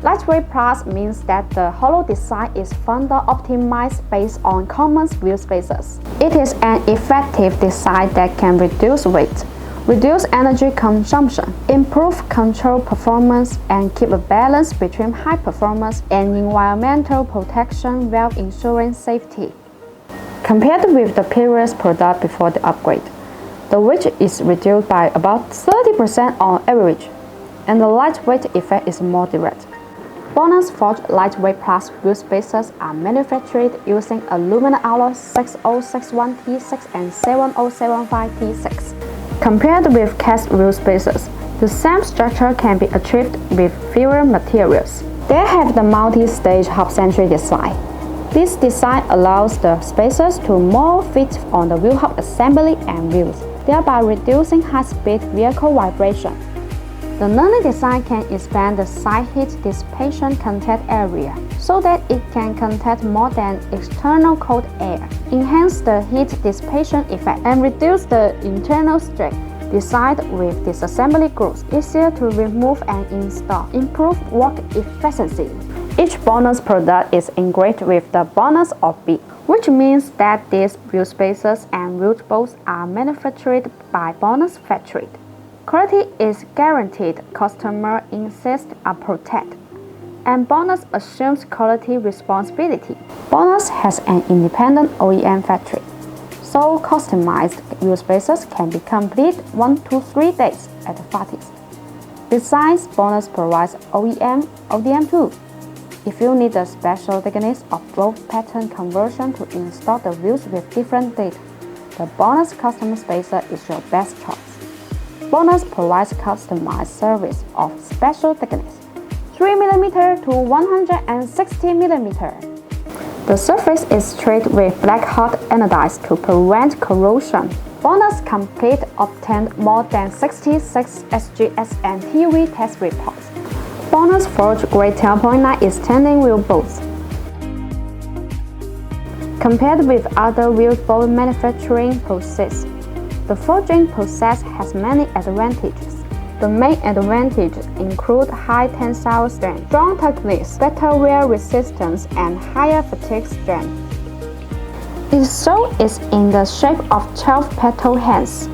Lightweight plus means that the hollow design is further optimized based on common wheel spacers. It is an effective design that can reduce weight, reduce energy consumption, improve control performance, and keep a balance between high performance and environmental protection while ensuring safety. Compared with the previous product before the upgrade, the weight is reduced by about 30% on average, and the lightweight effect is more direct. BONOSS Forged Lightweight Plus wheel spacers are manufactured using aluminum alloy 6061T6 and 7075T6. Compared with cast wheel spacers, the same structure can be achieved with fewer materials. They have the multi-stage hub-centric design. This design allows the spacers to more fit on the wheel hub assembly and wheels, thereby reducing high-speed vehicle vibration. The learning design can expand the side heat dissipation contact area so that it can contact more than external cold air, enhance the heat dissipation effect, and reduce the internal strain. Designed with disassembly grooves, easier to remove and install, improve work efficiency. Each BONOSS product is engraved with the BONOSS or B, which means that these wheel spacers and wheel bolts are manufactured by BONOSS factory. Quality is guaranteed, customer insists are protected, and BONOSS assumes quality responsibility. BONOSS has an independent OEM factory, so customized wheel spacers can be complete 1 to 3 days at the farthest. Besides, BONOSS provides OEM ODM too. If you need a special technique of both pattern conversion to install the wheels with different data, the BONOSS custom spacer is your best choice. BONOSS provides customized service of special thickness, 3mm to 160mm. The surface is treated with black hot anodized to prevent corrosion. BONOSS Complete obtained more than 66 SGS and TUV test reports. BONOSS Forged Grade 10.9 is standing wheel bolts. Compared with other wheel bolt manufacturing process, the forging process has many advantages. The main advantages include high tensile strength, strong toughness, better wear resistance, and higher fatigue strength. Its sole is in the shape of 12 petal hands.